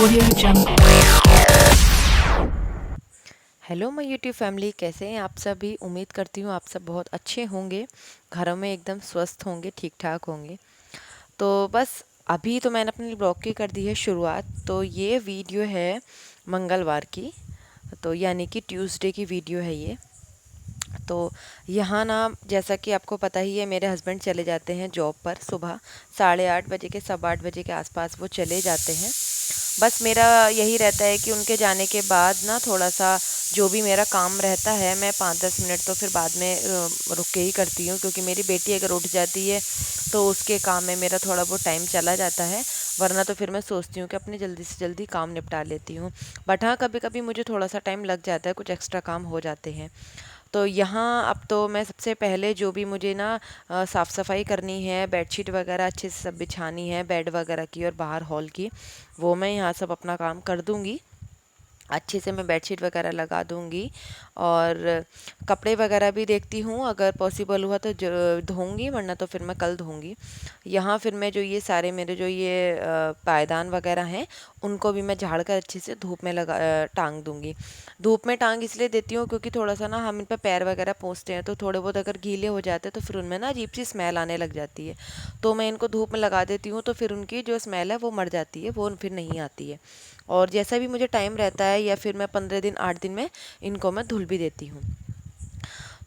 Audio Jungle. Hello my YouTube family, कैसे हैं आप सभी। उम्मीद करती हूँ आप सब बहुत अच्छे होंगे, घरों में एकदम स्वस्थ होंगे, ठीक ठाक होंगे। तो बस अभी तो मैंने अपने ब्लॉग की कर दी है शुरुआत। तो ये वीडियो है मंगलवार की, तो यानी कि ट्यूसडे की वीडियो है ये। तो यहाँ ना, जैसा कि आपको पता ही है, मेरे हस्बैंड चले जाते हैं जॉब पर सुबह 8:30 बजे के, 8:15 बजे के आसपास वो चले जाते हैं। बस मेरा यही रहता है कि उनके जाने के बाद ना थोड़ा सा जो भी मेरा काम रहता है, मैं 5-10 मिनट तो फिर बाद में रुक के ही करती हूँ, क्योंकि मेरी बेटी अगर उठ जाती है तो उसके काम में मेरा थोड़ा बहुत टाइम चला जाता है। वरना तो फिर मैं सोचती हूँ कि अपने जल्दी से जल्दी काम निपटा लेती हूँ। बट हाँ, कभी कभी मुझे थोड़ा सा टाइम लग जाता है, कुछ एक्स्ट्रा काम हो जाते हैं। तो यहाँ अब तो मैं सबसे पहले जो भी मुझे ना साफ़ सफाई करनी है, बेडशीट वगैरह अच्छे से सब बिछानी है, बेड वगैरह की और बाहर हॉल की, वो मैं यहाँ सब अपना काम कर दूँगी। अच्छे से मैं बेडशीट वगैरह लगा दूँगी और कपड़े वगैरह भी देखती हूँ, अगर पॉसिबल हुआ तो धोऊँगी, वरना तो फिर मैं कल धोऊँगी। यहाँ फिर मैं जो ये सारे मेरे जो ये पायदान वगैरह हैं, उनको भी मैं झाड़ कर अच्छे से धूप में टांग दूँगी। धूप में टांग इसलिए देती हूँ क्योंकि थोड़ा सा ना हम इन पर पैर वगैरह पोंछते हैं, तो थोड़े बहुत अगर गीले हो जाते हैं तो फिर उनमें ना अजीब सी स्मेल आने लग जाती है। तो मैं इनको धूप में लगा देती हूँ, तो फिर उनकी जो स्मेल है वो मर जाती है, वो फिर नहीं आती है। और जैसा भी मुझे टाइम रहता है, या फिर मैं 15 दिन 8 दिन में इनको मैं धुल भी देती हूँ।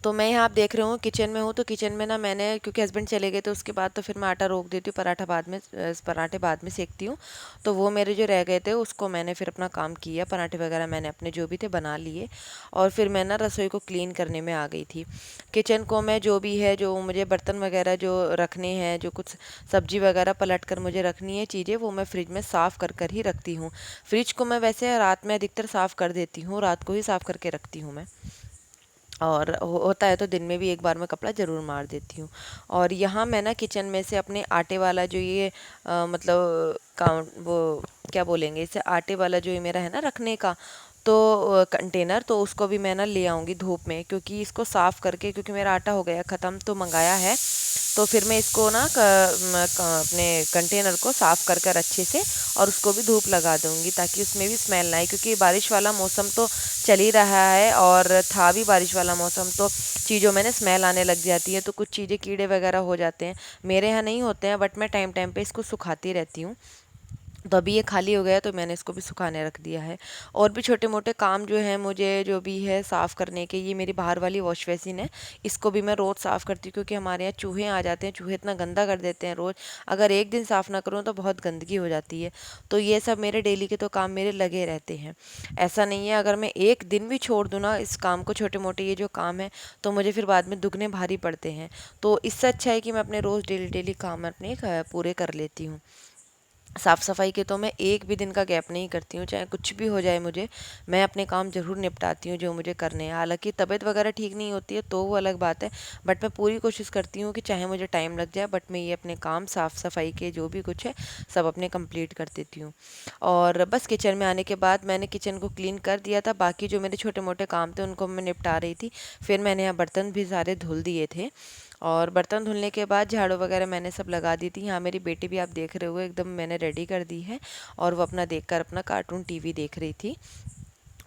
तो मैं यहाँ आप देख रहे हो किचन में हूँ, तो किचन में ना मैंने, क्योंकि हस्बैंड चले गए तो उसके बाद तो फिर मैं आटा रोक देती हूँ, पराठे बाद में सेकती हूँ। तो वो मेरे जो रह गए थे उसको मैंने फिर अपना काम किया, पराठे वगैरह मैंने अपने जो भी थे बना लिए। और फिर मैं ना रसोई को क्लीन करने में आ गई थी। किचन को मैं जो भी है, जो मुझे बर्तन वगैरह जो रखने हैं, जो कुछ सब्जी वगैरह पलट कर मुझे रखनी है चीज़ें, वो मैं फ्रिज में साफ़ कर ही रखती हूँ। फ्रिज को मैं वैसे रात में अधिकतर साफ़ कर देती हूँ, रात को ही साफ़ करके रखती हूँ मैं। और होता है तो दिन में भी एक बार मैं कपड़ा ज़रूर मार देती हूँ। और यहाँ मैं ना किचन में से अपने आटे वाला जो ये मतलब काउंट वो क्या बोलेंगे इसे, आटे वाला जो ये मेरा है ना रखने का, तो कंटेनर, तो उसको भी मैं ना ले आऊँगी धूप में, क्योंकि इसको साफ़ करके, क्योंकि मेरा आटा हो गया ख़त्म तो मंगाया है। तो फिर मैं इसको ना अपने कंटेनर को साफ़ कर कर अच्छे से, और उसको भी धूप लगा दूँगी ताकि उसमें भी स्मेल ना आए, क्योंकि बारिश वाला मौसम तो चल ही रहा है, और था भी बारिश वाला मौसम, तो चीज़ों में ना स्मेल आने लग जाती है, तो कुछ चीज़ें कीड़े वगैरह हो जाते हैं। मेरे यहाँ नहीं होते हैं, बट मैं टाइम टाइम पे इसको सुखाती रहती हूँ। तो अभी ये खाली हो गया तो मैंने इसको भी सुखाने रख दिया है। और भी छोटे मोटे काम जो हैं मुझे, जो भी है साफ़ करने के, ये मेरी बाहर वाली वॉश बेसिन है, इसको भी मैं रोज़ साफ़ करती हूँ, क्योंकि हमारे यहाँ चूहे आ जाते हैं, चूहे इतना गंदा कर देते हैं रोज़। अगर एक दिन साफ़ ना करूँ तो बहुत गंदगी हो जाती है। तो ये सब मेरे डेली के तो काम मेरे लगे रहते हैं। ऐसा नहीं है, अगर मैं एक दिन भी छोड़ दूँ ना इस काम को, छोटे मोटे ये जो काम है, तो मुझे फिर बाद में दुगने भारी पड़ते हैं। तो इससे अच्छा है कि मैं अपने रोज़ डेली डेली काम अपने पूरे कर लेती हूँ। साफ़ सफाई के तो मैं एक भी दिन का गैप नहीं करती हूँ, चाहे कुछ भी हो जाए मुझे, मैं अपने काम ज़रूर निपटाती हूँ जो मुझे करने हैं। हालाँकि तबीयत वगैरह ठीक नहीं होती है तो वो अलग बात है, बट मैं पूरी कोशिश करती हूँ कि चाहे मुझे टाइम लग जाए, बट मैं ये अपने काम साफ़ सफाई के जो भी कुछ है सब अपने कंप्लीट कर देती हूँ। और बस किचन में आने के बाद मैंने किचन को क्लीन कर दिया था, बाकी जो मेरे छोटे मोटे काम थे उनको मैं निपटा रही थी। फिर मैंने यहाँ बर्तन भी सारे धुल दिए थे, और बर्तन धुलने के बाद झाड़ू वगैरह मैंने सब लगा दी थी। यहाँ मेरी बेटी भी आप देख रहे हो एकदम मैंने रेडी कर दी है, और वो अपना देखकर अपना कार्टून टीवी देख रही थी।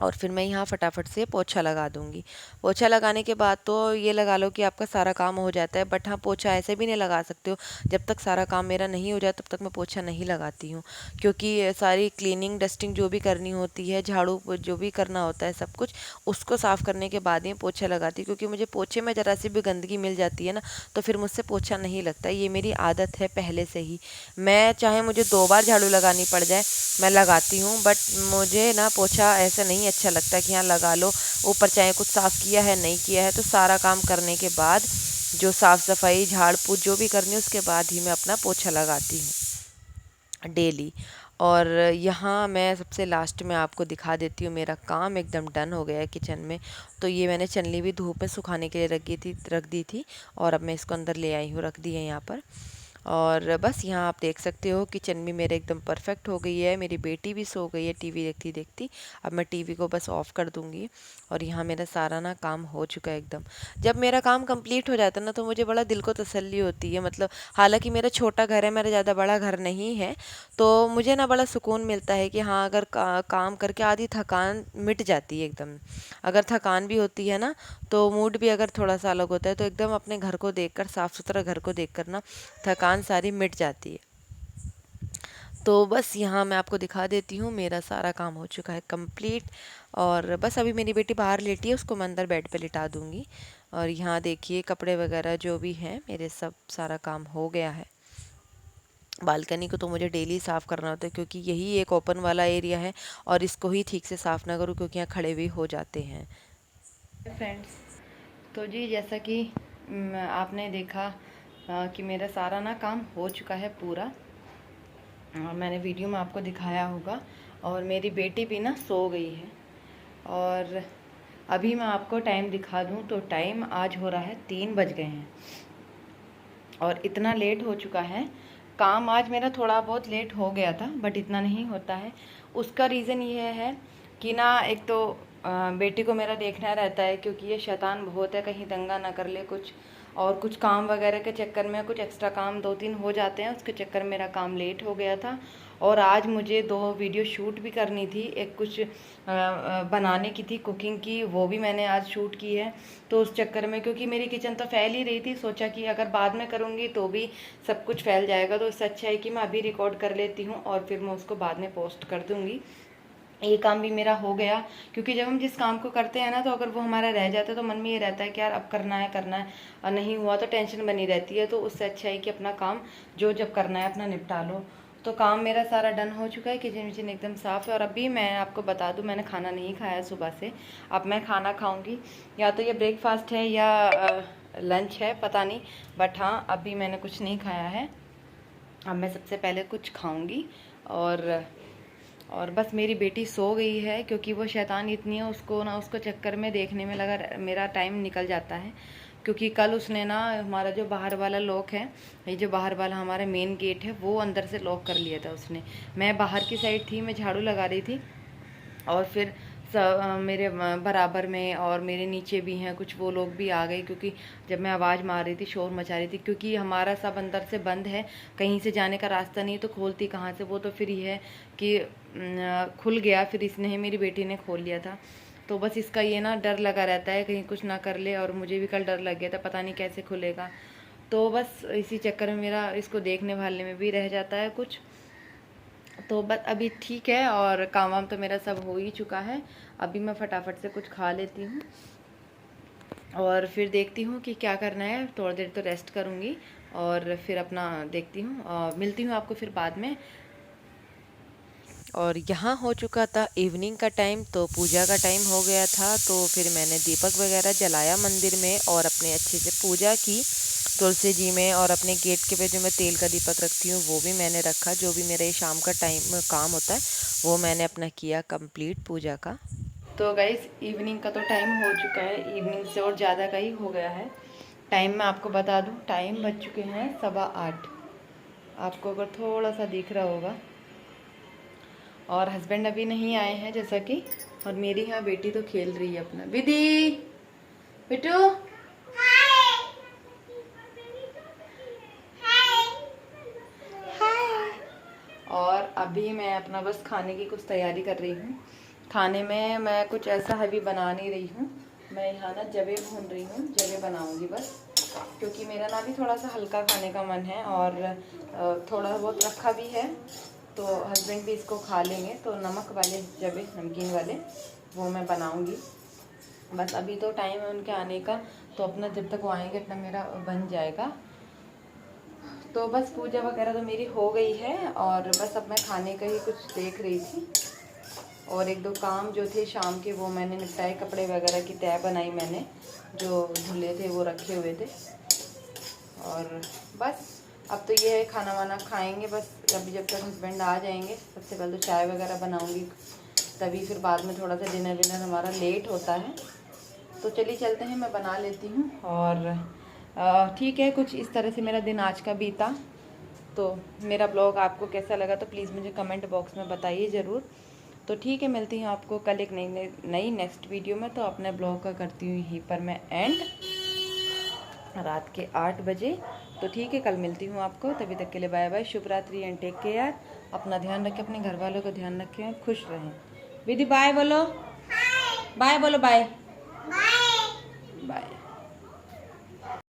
और फिर मैं यहाँ फटाफट से पोछा लगा दूँगी। पोछा लगाने के बाद तो ये लगा लो कि आपका सारा काम हो जाता है, बट हाँ, पोछा ऐसे भी नहीं लगा सकते हो। जब तक सारा काम मेरा नहीं हो जाए तब तक मैं पोछा नहीं लगाती हूँ, क्योंकि ये सारी क्लीनिंग डस्टिंग जो भी करनी होती है, झाड़ू जो भी करना होता है सब कुछ, उसको साफ़ करने के बाद ही पोछा लगाती हूँ। क्योंकि मुझे पोछे में ज़रा सी भी गंदगी मिल जाती है ना, तो फिर मुझसे पोछा नहीं लगता। ये मेरी आदत है पहले से ही। मैं चाहे मुझे 2 बार झाड़ू लगानी पड़ जाए, मैं लगाती हूँ, बट मुझे ना पोछा ऐसे नहीं अच्छा लगता कि हाँ लगा लो। ऊपर चाहे कुछ साफ़ किया है नहीं किया है, तो सारा काम करने के बाद जो साफ़ सफाई झाड़ पोछ जो भी करनी है उसके बाद ही मैं अपना पोछा लगाती हूँ डेली। और यहाँ मैं सबसे लास्ट में आपको दिखा देती हूँ, मेरा काम एकदम डन हो गया है किचन में। तो ये मैंने चनली भी धूप में सुखाने के लिए रख दी थी, और अब मैं इसको अंदर ले आई हूँ, रख दी है यहाँ पर। और बस यहाँ आप देख सकते हो किचन भी मेरे एकदम परफेक्ट हो गई है। मेरी बेटी भी सो गई है टीवी देखती देखती। अब मैं टीवी को बस ऑफ कर दूंगी और यहाँ मेरा सारा ना काम हो चुका है एकदम। जब मेरा काम कंप्लीट हो जाता है ना तो मुझे बड़ा दिल को तसल्ली होती है। मतलब हालांकि मेरा छोटा घर है, मेरा ज़्यादा बड़ा घर नहीं है, तो मुझे ना बड़ा सुकून मिलता है कि हाँ अगर काम करके आधी थकान मिट जाती है एकदम। अगर थकान भी होती है ना तो मूड भी अगर थोड़ा सा अलग होता है तो एकदम अपने घर को देखकर, साफ सुथरा घर को देखकर ना थकान सारी मिट जाती है। तो बस यहाँ मैं आपको दिखा देती हूँ, मेरा सारा काम हो चुका है कंप्लीट। और बस अभी मेरी बेटी बाहर लेटी है, उसको मैं अंदर बेड पे लिटा दूंगी। और यहाँ देखिए कपड़े वगैरह जो भी हैं मेरे, सब सारा काम हो गया है। बालकनी को तो मुझे डेली साफ़ करना होता है क्योंकि यही एक ओपन वाला एरिया है और इसको ही ठीक से साफ़ ना करूँ क्योंकि यहाँ खड़े भी हो जाते हैं। फ्रेंड्स, तो जी जैसा कि आपने देखा कि मेरा सारा ना काम हो चुका है पूरा। मैंने वीडियो में आपको दिखाया होगा। और मेरी बेटी भी ना सो गई है। और अभी मैं आपको टाइम दिखा दूं तो टाइम आज हो रहा है 3 बज गए हैं और इतना लेट हो चुका है। काम आज मेरा थोड़ा बहुत लेट हो गया था बट इतना नहीं होता है। उसका रीज़न ये है कि ना एक तो बेटी को मेरा देखना रहता है क्योंकि ये शैतान बहुत है, कहीं दंगा ना कर ले कुछ। और कुछ काम वगैरह के चक्कर में कुछ एक्स्ट्रा काम 2-3 हो जाते हैं, उसके चक्कर में मेरा काम लेट हो गया था। और आज मुझे 2 वीडियो शूट भी करनी थी। एक कुछ बनाने की थी, कुकिंग की, वो भी मैंने आज शूट की है। तो उस चक्कर में क्योंकि मेरी किचन तो फैल ही रही थी, सोचा कि अगर बाद में करूँगी तो भी सब कुछ फैल जाएगा, तो इससे अच्छा है कि मैं अभी रिकॉर्ड कर लेती हूँ और फिर मैं उसको बाद में पोस्ट कर दूँगी। ये काम भी मेरा हो गया क्योंकि जब हम जिस काम को करते हैं ना तो अगर वो हमारा रह जाता है तो मन में ये रहता है कि यार अब करना है और नहीं हुआ तो टेंशन बनी रहती है। तो उससे अच्छा है कि अपना काम जो जब करना है अपना निपटा लो। तो काम मेरा सारा डन हो चुका है, किचन विचन एकदम साफ़ है। और अभी मैं आपको बता दूं मैंने खाना नहीं खाया सुबह से। अब मैं खाना खाऊंगी, या तो ये ब्रेकफास्ट है या लंच है पता नहीं, बट हाँ अभी मैंने कुछ नहीं खाया है। अब मैं सबसे पहले कुछ खाऊंगी। और बस मेरी बेटी सो गई है क्योंकि वो शैतान इतनी है, उसको ना उसको चक्कर में देखने में लगा मेरा टाइम निकल जाता है। क्योंकि कल उसने ना हमारा जो बाहर वाला लॉक है, ये जो बाहर वाला हमारा मेन गेट है, वो अंदर से लॉक कर लिया था उसने। मैं बाहर की साइड थी, मैं झाड़ू लगा रही थी और फिर मेरे बराबर में और मेरे नीचे भी हैं कुछ, वो लोग भी आ गए क्योंकि जब मैं आवाज़ मार रही थी, शोर मचा रही थी, क्योंकि हमारा सब अंदर से बंद है, कहीं से जाने का रास्ता नहीं, तो खोलती कहाँ से। वो तो फिर ये है कि खुल गया, फिर इसने ही मेरी बेटी ने खोल लिया था। तो बस इसका ये ना डर लगा रहता है कहीं कुछ ना कर ले, और मुझे भी कल डर लग गया था पता नहीं कैसे खुलेगा। तो बस इसी चक्कर में मेरा इसको देखने भालने में भी रह जाता है कुछ। तो बस अभी ठीक है और काम वाम तो मेरा सब हो ही चुका है। अभी मैं फटाफट से कुछ खा लेती हूँ और फिर देखती हूँ कि क्या करना है। थोड़ी देर तो रेस्ट करूँगी और फिर अपना देखती हूँ और मिलती हूँ आपको फिर बाद में। और यहाँ हो चुका था इवनिंग का टाइम, तो पूजा का टाइम हो गया था। तो फिर मैंने दीपक वगैरह जलाया मंदिर में और अपने अच्छे से पूजा की तुलसी जी में। और अपने गेट के पे जो मैं तेल का दीपक रखती हूँ वो भी मैंने रखा। जो भी मेरा ये शाम का टाइम काम होता है वो मैंने अपना किया कंप्लीट पूजा का। तो गाइस इवनिंग का तो टाइम हो चुका है, इवनिंग से और ज़्यादा का ही हो गया है टाइम। मैं आपको बता दूँ टाइम बज चुके हैं 8:15। आपको अगर थोड़ा सा दिख रहा होगा। और हस्बैंड अभी नहीं आए हैं जैसा कि। और मेरी यहाँ बेटी तो खेल रही है अपना। विधि, बिट्टू, और अभी मैं अपना बस खाने की कुछ तैयारी कर रही हूँ। खाने में मैं कुछ ऐसा हैवी बना नहीं रही हूँ। मैं यहाँ ना जवे भून रही हूँ, जवे बनाऊँगी बस, क्योंकि मेरा ना भी थोड़ा सा हल्का खाने का मन है और थोड़ा बहुत रखा भी है, तो हस्बैंड भी इसको खा लेंगे। तो नमक वाले जवे, नमकीन वाले, वो मैं बनाऊँगी। बस अभी तो टाइम है उनके आने का, तो अपना जब तक वो आएंगे अपना मेरा बन जाएगा। तो बस पूजा वगैरह तो मेरी हो गई है और बस अब मैं खाने का ही कुछ देख रही थी। और 1-2 काम जो थे शाम के वो मैंने निपटाए। कपड़े वगैरह की तह बनाई मैंने, जो धुले थे वो रखे हुए थे। और बस अब तो ये है खाना वाना खाएंगे बस। अभी जब तक हस्बैंड आ जाएंगे, सबसे पहले तो चाय वगैरह बनाऊंगी, तभी फिर बाद में थोड़ा सा डिनर विनर हमारा लेट होता है। तो चलिए चलते हैं, मैं बना लेती हूँ। और ठीक है, कुछ इस तरह से मेरा दिन आज का बीता। तो मेरा ब्लॉग आपको कैसा लगा तो प्लीज़ मुझे कमेंट बॉक्स में बताइए ज़रूर। तो ठीक है, मिलती हूँ आपको कल एक नई नेक्स्ट वीडियो में। तो अपने ब्लॉग का करती हूँ यहीं पर मैं एंड, रात के 8 बजे। तो ठीक है, कल मिलती हूँ आपको। तभी तक के लिए बाय बाय, शुभ रात्रि एंड टेक केयर। अपना ध्यान रखें, अपने घर वालों का ध्यान रखें, खुश रहें। विधि बाय बोलो, बाय बोलो, बाय।